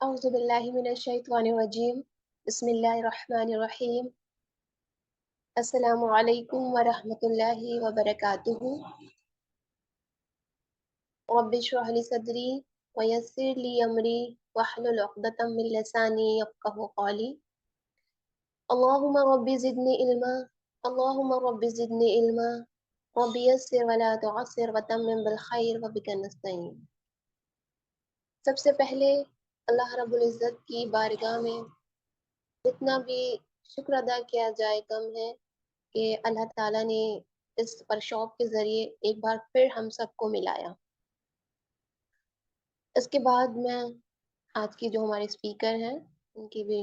أعوذ بالله من الشيطان الرجيم بسم الله الرحمن الرحيم السلام علیکم ورحمۃ اللہ وبرکاتہ رب اشرح لي صدری ويسر لي أمری واحلل عقدة من لسانی يفقهوا قولی اللهم رب زدنی علما اللهم رب زدنی علما رب يسر ولا تعسر وتمم بالخير وبك نستعين۔ سب سے پہلے اللہ رب العزت کی بارگاہ میں جتنا بھی شکر ادا کیا جائے کم ہے کہ اللہ تعالیٰ نے اس ورکشاپ کے ذریعے ایک بار پھر ہم سب کو ملایا۔ اس کے بعد میں آج کی جو ہمارے اسپیکر ہیں ان کی بھی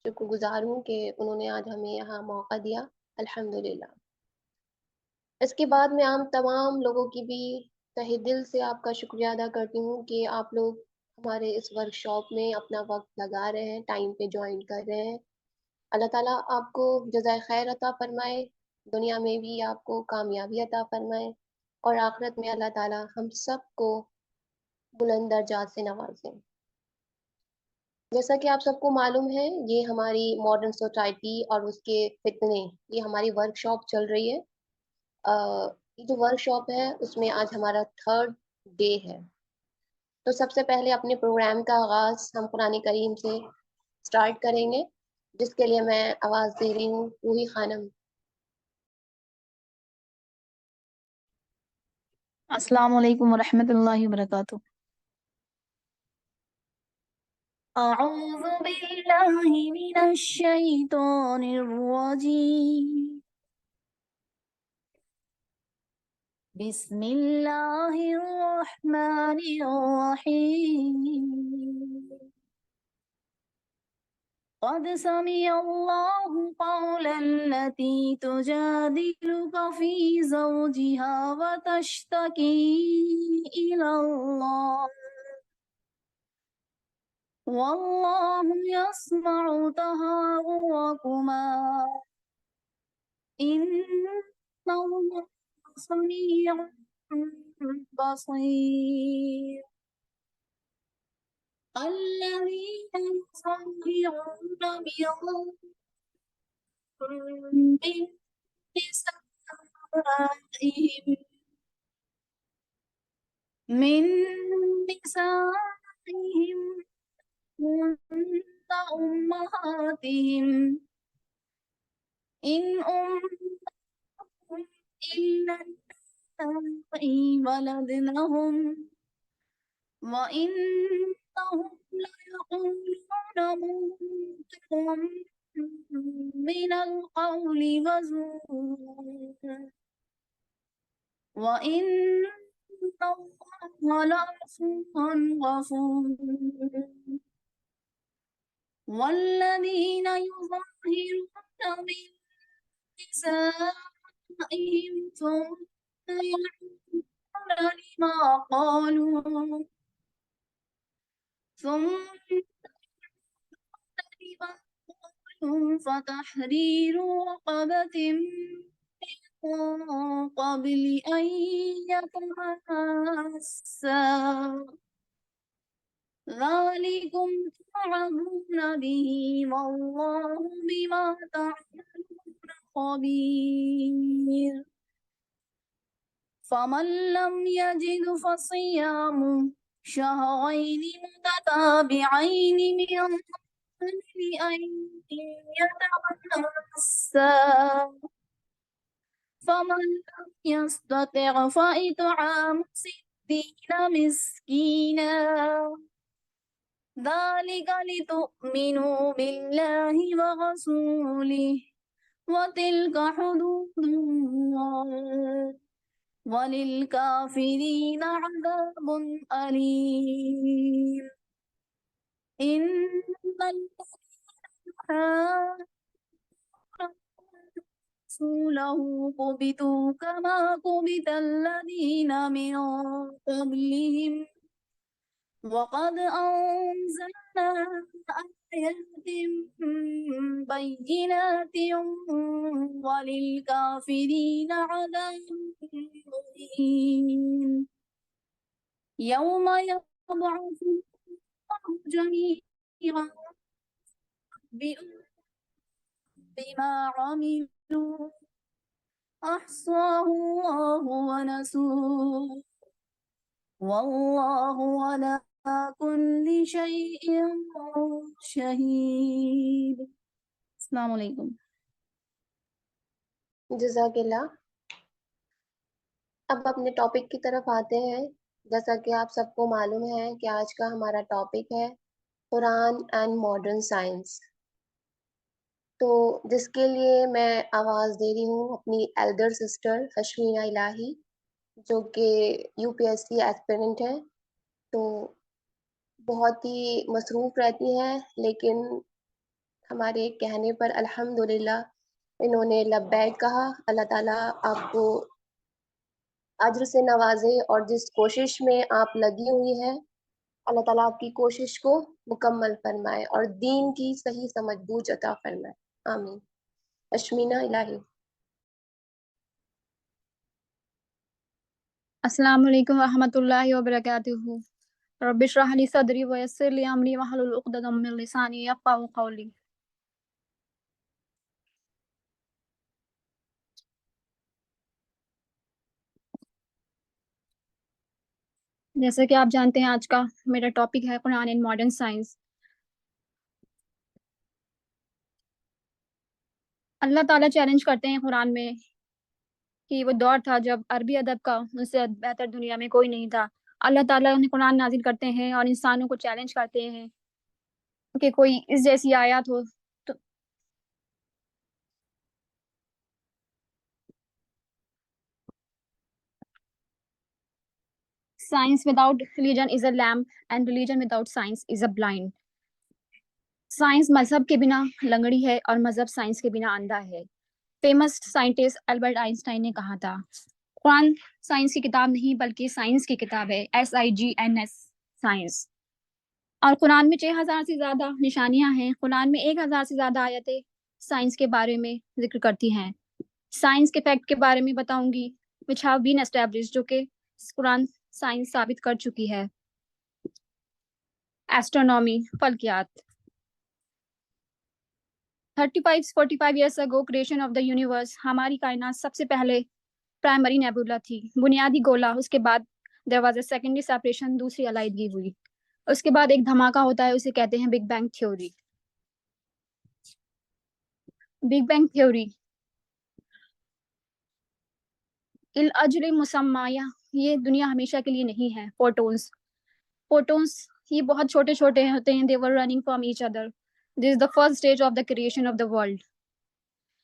شکر گزار ہوں کہ انہوں نے آج ہمیں یہاں موقع دیا، الحمدللہ۔ اس کے بعد میں عام تمام لوگوں کی بھی تہہ دل سے آپ کا شکریہ ادا کرتی ہوں کہ آپ لوگ ہمارے اس ورکشاپ میں اپنا وقت لگا رہے ہیں، ٹائم پہ جوائن کر رہے ہیں۔ اللہ تعالیٰ آپ کو جزائے خیر عطا فرمائے، دنیا میں بھی آپ کو کامیابی عطا فرمائے، اور آخرت میں اللہ تعالیٰ ہم سب کو بلند درجات سے نوازیں۔ جیسا کہ آپ سب کو معلوم ہے، یہ ہماری ماڈرن سوسائٹی اور اس کے فتنے، یہ ہماری ورکشاپ چل رہی ہے۔ یہ جو ورکشاپ ہے اس میں آج ہمارا 3rd ڈے ہے۔ تو سب سے پہلے اپنے پروگرام کا آغاز ہم قرآن کریم سے سٹارٹ کریں گے، جس کے لیے میں آواز دے رہی ہوں روحی خانم۔ السلام علیکم ورحمۃ اللہ وبرکاتہ۔ اعوذ باللہ من الشیطان الرجیم، بسم اللہ الرحمن الرحیم۔ قد سمع اللہ قول التي تجادلك في زوجها وتشتكي إلى الله والله يسمع تهاوركما إن الله سميع بصير۔ الذين يظاهرون من نسائهم هن أمهاتهم إن أمهاتهم إلا اللائي ولدنهم وإنهم ليقولون منكرا من القول وزورا وإن الله لعفو غفور۔ والذين يظاهرون من نسائهم ثم يعودون لما قالوا فتحرير رقبة من قبل أن يتماسا ذلكم توعظون به والله بما تعملون خبير۔ فمن لم يجد فصيام شهرين متتابعين من قبل أن يتماسا فمن لم يستطع فإطعام 60 مسكينا ذلك لتؤمنوا بالله ورسوله وتلك حدود الله وللكافرين عذاب أليم۔ إن الذين رسوله كبتوا كما كبت الذين من قبلهم وقد أنزلنا آيات بينات وللكافرين عذاب مهين۔ يوم يضعف جميعا بما عملوا أحصاه الله ونسوه والله على كل شيء شهيد. السلام علیکم. جزاک اللہ. اب اپنے ٹاپک کی طرف آتے ہیں. جیسا کہ آپ سب کو معلوم ہے کہ آج کا ہمارا ٹاپک ہے قرآن اینڈ ماڈرن سائنس. تو جس کے لیے میں آواز دے رہی ہوں اپنی ایلڈر سسٹر حشمینہ الہی، جو کہ UPSC ایسپیرنٹ ہے. تو بہت ہی مصروف رہتی ہیں، لیکن ہمارے کہنے پر الحمدللہ انہوں نے لبیک کہا. اللہ تعالیٰ آپ کو اجر سے نوازے، اور جس کوشش میں آپ لگی ہوئی ہیں اللہ تعالیٰ آپ کی کوشش کو مکمل فرمائے اور دین کی صحیح سمجھ بوجھ عطا فرمائے. آمین. اشمینہ الہی. السلام علیکم ورحمۃ اللہ وبرکاتہ. رب اشرح لی صدری ویسر لی امری واحلل عقدۃ من لسانی یفقہوا قولی. جیسا کہ آپ جانتے ہیں آج کا میرا ٹاپک ہے قرآن اینڈ ماڈرن سائنس. اللہ تعالیٰ چیلنج کرتے ہیں قرآن میں کہ وہ دور تھا جب عربی ادب کا ان سے بہتر دنیا میں کوئی نہیں تھا. اللہ تعالیٰ نے قرآن نازل کرتے ہیں اور انسانوں کو چیلنج کرتے ہیں کہ کوئی اس جیسی آیات ہو تو science without religion is a lamp and religion without science is a blind. Science مذہب کے بنا لنگڑی ہے اور مذہب سائنس کے بنا اندھا ہے. فیمس سائنٹسٹ البرٹ آئنسٹائن نے کہا تھا قرآن سائنس کی کتاب نہیں بلکہ سائنس کی کتاب ہے. SIGNS science. اور قرآن میں 6000 سے زیادہ نشانیاں ہیں. قرآن میں 1000 سے زیادہ آیتیں سائنس کے بارے میں ذکر کرتی ہیں. سائنس کے فیکٹ کے بارے میں بتاؤں گی which have been established، جو کہ قرآن سائنس ثابت کر چکی ہے. ایسٹرونومی، فلکیات. 35-45 years ago creation of the universe. ہماری کائنات سب سے پہلے پرائمری نیبولا تھی، بنیادی گولا. اس کے بعد there was a secondary separation، دوسری علیحدگی ہوئی. اس کے بعد ایک دھماکہ ہوتا ہے، اسے کہتے ہیں big bang theory. Big bang theory الاجل مسمیہ، یہ دنیا ہمیشہ کے لیے نہیں ہے. فوٹونز یہ بہت چھوٹے چھوٹے ہوتے ہیں. they were running from each other. this is the first stage of the creation of the world.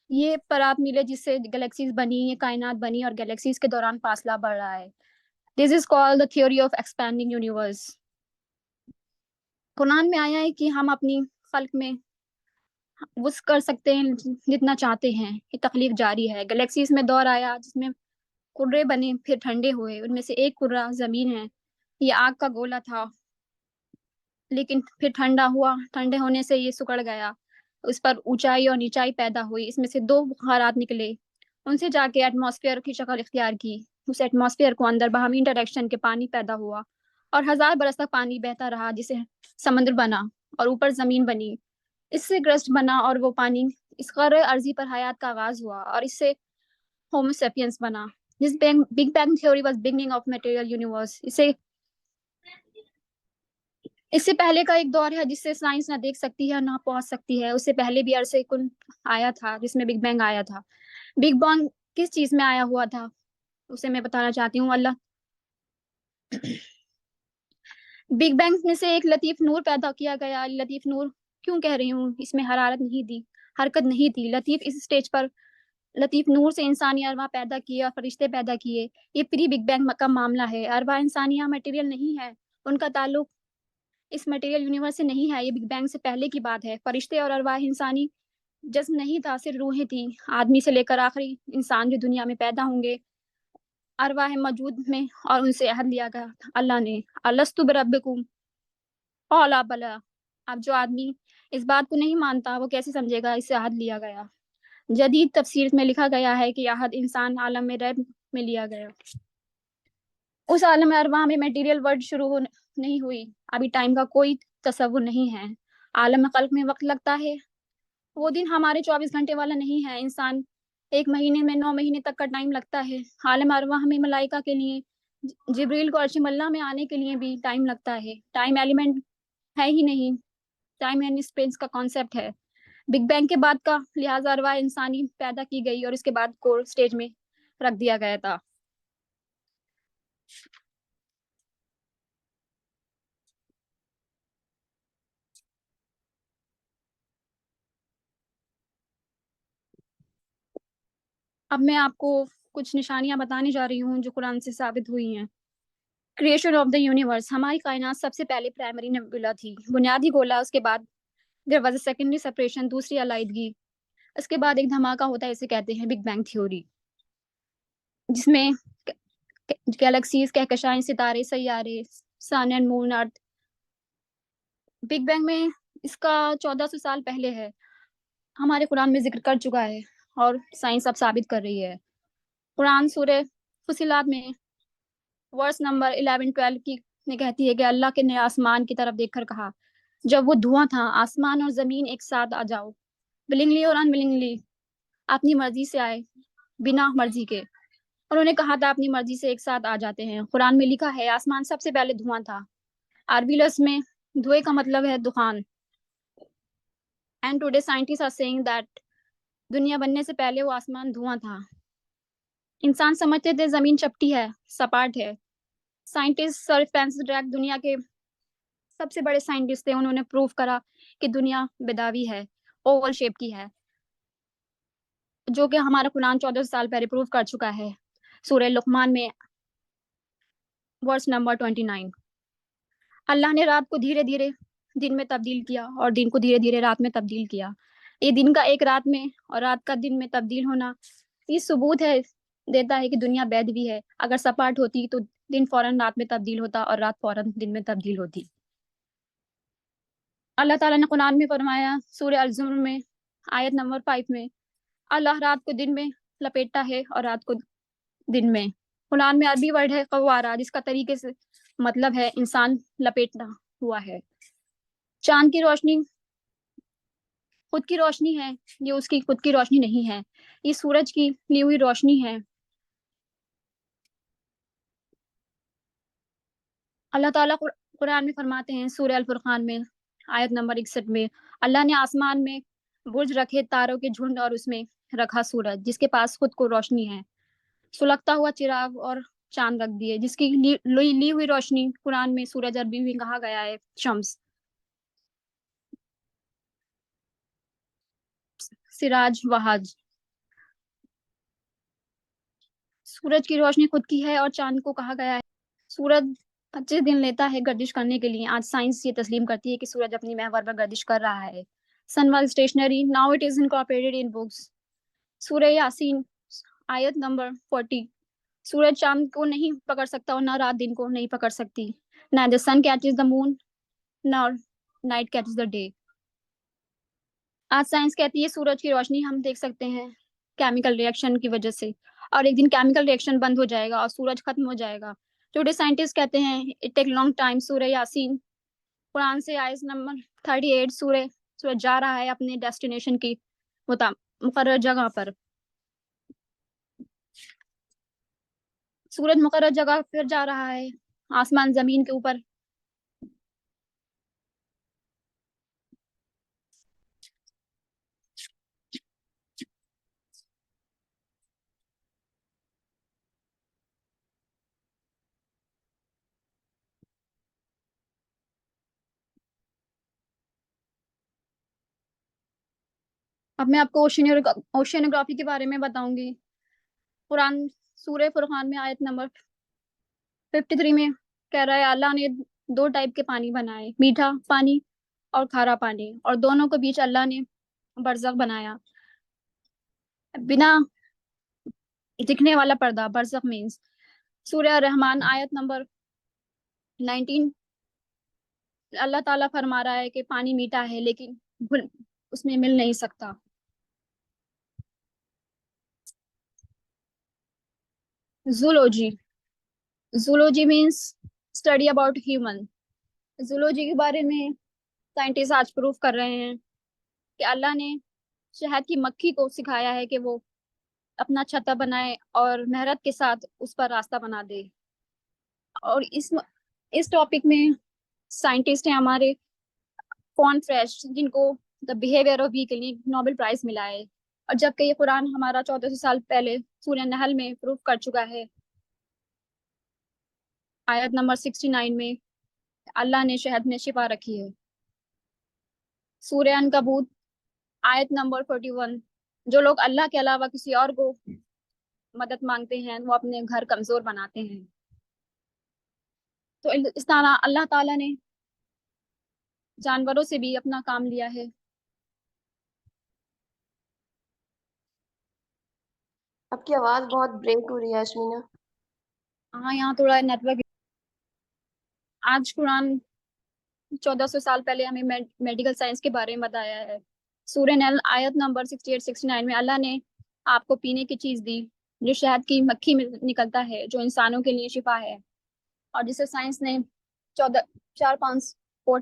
یہ پرات ملے جس سے گلیکسیز بنی، یہ کائنات بنی اور گلیکسیز کے دوران فاصلہ بڑھ رہا ہے. this is called the theory of expanding universe. قرآن میں آیا ہے کہ ہم اپنی خلق میں وسع کر سکتے ہیں جتنا چاہتے ہیں. یہ تخلیق جاری ہے. گلیکسیز میں دور آیا جس میں کرے بنے پھر ٹھنڈے ہوئے. ان میں سے ایک کرہ زمین ہے. یہ آگ کا گولا تھا لیکن پھر ٹھنڈا ہوا. ٹھنڈے ہونے سے یہ سکڑ گیا. اس پر اونچائی اور نیچائی پیدا ہوئی. اس میں سے 2 بخارات نکلے. ان سے جا کے ایٹماسفیئر کی شکل اختیار کی. اس ایٹماسفیئر کو اندر باہمی انٹریکشن کے پانی پیدا ہوا اور 1000 برس تک پانی بہتا رہا جسے سمندر بنا اور اوپر زمین بنی. اس سے کرسٹ بنا اور وہ پانی اس قرۂ ارضی پر حیات کا آغاز ہوا اور اس سے ہومو سیپینس بنا. This big bang theory was beginning of material universe. اس سے پہلے کا ایک دور ہے جس سے سائنس نہ دیکھ سکتی ہے نہ پہنچ سکتی ہے. اس سے پہلے بھی عرصے کن آیا تھا جس میں بگ بینگ آیا تھا. بگ بینگ کس چیز میں آیا ہوا تھا اسے میں بتانا چاہتی ہوں. بگ بینگ میں سے ایک لطیف نور پیدا کیا گیا. لطیف نور کیوں کہہ رہی ہوں؟ اس میں حرارت نہیں دی، حرکت نہیں تھی. لطیف اس سٹیج پر لطیف نور سے انسانی ارواح پیدا کیے اور فرشتے پیدا کیے. یہ پری بگ بینگ کا معاملہ ہے. ارواح انسانیہ مٹیریل نہیں ہے، ان کا تعلق اس مٹیریل یونیورس سے نہیں ہے. یہ بگ بینگ سے پہلے کی بات ہے. فرشتے اور ارواح انسانی جسم نہیں تھا، صرف روحیں تھیں. آدمی سے لے کر آخری انسان جو دنیا میں پیدا ہوں گے ارواح موجود میں، اور ان سے عہد لیا گیا اللہ نے الستو بربکم قالا بلا. اب جو آدمی اس بات کو نہیں مانتا وہ کیسے سمجھے گا اس سے عہد لیا گیا. جدید تفسیر میں لکھا گیا ہے کہ عہد انسان عالم میں ریب میں لیا گیا. اس عالم ارواح میں میٹیریل ورلڈ شروع نہیں ہوئی، ابھی ٹائم کا کوئی تصور نہیں ہے. عالم خلق میں وقت لگتا ہے، وہ دن ہمارے 24 گھنٹے والا نہیں ہے. انسان 1 مہینے میں 9 مہینے تک کا ٹائم لگتا ہے. عالم ارواح میں ملائکہ کے لیے، جبریل کو عرش ملہ میں آنے کے لیے بھی ٹائم لگتا ہے. ٹائم ایلیمنٹ ہے ہی نہیں، ٹائم اینڈ اسپیس کا کانسیپٹ ہے. بگ بینگ کے بعد کا لہٰذا ارواح انسانی پیدا کی گئی اور اس کے بعد کور اسٹیج میں رکھ دیا گیا تھا. اب میں آپ کو کچھ نشانیاں بتانے جا رہی ہوں جو قرآن سے ثابت ہوئی ہیں. کریشن آف دا یونیورس، ہماری کائنات سب سے پہلے پرائمری نیبولا تھی، بنیادی گولا. اس کے بعد there was a secondary separation, دوسری علیحدگی. اس کے بعد ایک دھماکہ ہوتا ہے، اسے کہتے ہیں بگ بینگ تھیوری، جس میں گیلیکسیز، کہکشائیں، ستارے، سیارے، sun and moon, earth. Big bang میں اس کا 1400 سال پہلے ہے، ہمارے قرآن میں ذکر کر چکا ہے اور سائنس اب ثابت کر رہی ہے. قرآن سورہ فصلات میں ورس نمبر 11-12 کی نے کہتی ہے کہ اللہ کے نے آسمان کی طرف دیکھ کر کہا، جب وہ دھواں تھا، آسمان اور زمین ایک ساتھ آ جاؤ، ولنگلی اور انولنگلی، اپنی مرضی سے آئے، بنا مرضی کے. انہوں نے کہا تھا اپنی مرضی سے ایک ساتھ آ جاتے ہیں. قرآن میں لکھا ہے آسمان سب سے پہلے دھواں تھا. عربی لفظ میں دھوئے کا مطلب ہے دخان. And today scientist are seeing that دنیا بننے سے پہلے وہ آسمان دھواں تھا. انسان سمجھتے تھے زمین چپٹی ہے، سپاٹ ہے. سائنٹسٹ سر فرانسس ڈریک دنیا کے سب سے بڑے سائنٹسٹ تھے. انہوں نے پروف کرا کہ دنیا بیداوی ہے، اوول شیپ کی ہے، جو کہ ہمارا قرآن 1400 سال پہلے پروف کر چکا ہے. سورہ لقمان میں ورس نمبر 29. اللہ نے رات کو دھیرے دھیرے دن میں تبدیل کیا اور دن کو دھیرے دھیرے رات میں تبدیل کیا. یہ دن کا ایک رات میں اور رات کا دن میں تبدیل ہونا یہ ثبوت ہے، دیتا ہے کہ دنیا بیدوی ہے. اگر سپاٹ ہوتی تو دن فوراً رات میں تبدیل ہوتا اور رات فوراً دن میں تبدیل ہوتی. اللہ تعالیٰ نے قرآن میں فرمایا سورہ الزمر میں آیت نمبر 5 میں، اللہ رات کو دن میں لپیٹتا ہے اور رات کو دن میں. قرآن میں عربی ورڈ ہے قوارہ، جس کا طریقے سے مطلب ہے انسان لپیٹنا ہوا ہے. چاند کی روشنی خود کی روشنی ہے، یہ اس کی خود کی روشنی نہیں ہے، یہ سورج کی لی ہوئی روشنی ہے. اللہ تعالیٰ قرآن میں فرماتے ہیں سورہ الفرقان میں آیت نمبر 61 میں، اللہ نے آسمان میں برج رکھے تاروں کے جھنڈ اور اس میں رکھا سورج جس کے پاس خود کو روشنی ہے، سلگتا ہوا چراغ اور چاند رکھ دیے جس کی لی ہوئی روشنی قرآن میں سورج عربی میں کہا گیا ہے شمس. سراج وہاج، سورج کی روشنی خود کی ہے اور چاند کو کہا گیا ہے. سورج 25 دن لیتا ہے گردش کرنے کے لیے. آج سائنس یہ تسلیم کرتی ہے کہ سورج اپنی محور پر گردش کر رہا ہے. Sun was stationary, now it is incorporated in books. Surah Yasin آیت نمبر 40، سورج چاند کو نہیں پکڑ سکتا اور نہ رات دن کو نہیں پکڑ سکتی. neither sun catches the moon nor night catches the day. آج سائنس کہتی ہے سورج کی روشنی ہم دیکھ سکتے ہیں کیمیکل ریئیکشن کی وجہ سے، اور ایک دن کیمیکل ریئیکشن بند ہو جائے گا اور سورج ختم ہو جائے گا. ٹوڈے سائنٹسٹ کہتے ہیں اٹ ٹیک لانگ ٹائم. سورہ یاسین قرآن سے آیت نمبر 38، سورج جا رہا ہے اپنے ڈیسٹینیشن کی مقرر جگہ پر. سورج مقرر جگہ پر جا رہا ہے، آسمان زمین کے اوپر. اب میں آپ کو اوشینوگرافی کے بارے میں بتاؤں گی. قرآن سورہ فرقان میں آیت نمبر 53 میں کہہ رہا ہے اللہ نے 2 ٹائپ کے پانی بنائے، میٹھا پانی اور کھارا پانی، اور دونوں کے بیچ اللہ نے برزخ بنایا، بنا دکھنے والا پردہ. برزخ مینس سورہ الرحمن آیت نمبر 19، اللہ تعالیٰ فرما رہا ہے کہ پانی میٹھا ہے لیکن گھل اس میں مل نہیں سکتا. Zoology means study about human. Zoology کے بارے میں سائنٹسٹ آج پروف کر رہے ہیں کہ اللہ نے شہد کی مکھی کو سکھایا ہے کہ وہ اپنا چھتا بنائے اور مہارت کے ساتھ اس پر راستہ بنا دے. اور اس ٹاپک میں سائنٹسٹ ہیں ہمارے فون فریش, جن کو دا بیہیویئر آف بی کے لیے نوبل پرائز ملا ہے. اور جبکہ یہ قرآن ہمارا 1400 سال پہلے سورہ نحل میں پروف کر چکا ہے, آیت نمبر 69 میں اللہ نے شہد میں شفا رکھی ہے. سورہ عنکبوت آیت نمبر 41, جو لوگ اللہ کے علاوہ کسی اور کو مدد مانگتے ہیں وہ اپنے گھر کمزور بناتے ہیں. تو اس طرح اللہ تعالیٰ نے جانوروں سے بھی اپنا کام لیا ہے. آپ کی آواز بہت بریک ہو رہی ہے اشمینہ. ہاں, یہاں تھوڑا نیٹ ورک. آج قرآن 1400 سال پہلے ہمیں میڈیکل سائنس کے بارے میں بتایا ہے. سورہ نحل آیت نمبر 68-69 میں اللہ نے آپ کو پینے کی چیز دی جو شہد کی مکھی میں نکلتا ہے, جو انسانوں کے لیے شفا ہے, اور جسے سائنس نے 40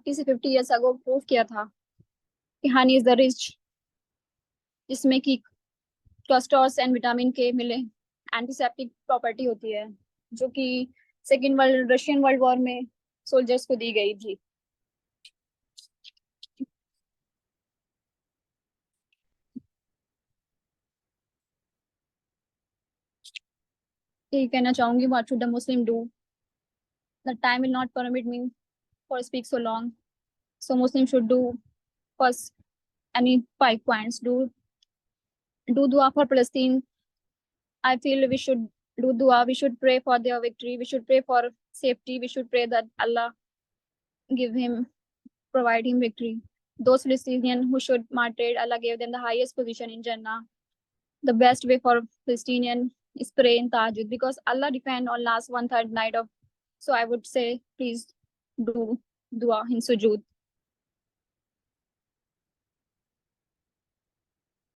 سے 50 ایئرس اگو پروف کیا تھا کہ ہنی از دا رچ, جس میں کی کلسٹرس اینڈ وٹامن کے ملے اینٹی سیپٹک پراپرٹی ہوتی ہے, جو کہ رشین ورلڈ وار میں سولجرس کو دی گئی تھی. یہ کہنا چاہوں گی, what should a Muslim do? The time will not permit me for speak so long. So Muslim should do first any 5 points. Do dua for Palestine. I feel we should do dua. We should pray for their victory. We should pray for safety. We should pray that Allah provide him victory. Those Palestinians who should martyred, Allah gave them the highest position in Jannah. The best way for Palestinian is pray in Tahajjud, because Allah defend on last 1/3 night of. So I would say please do dua in sujood.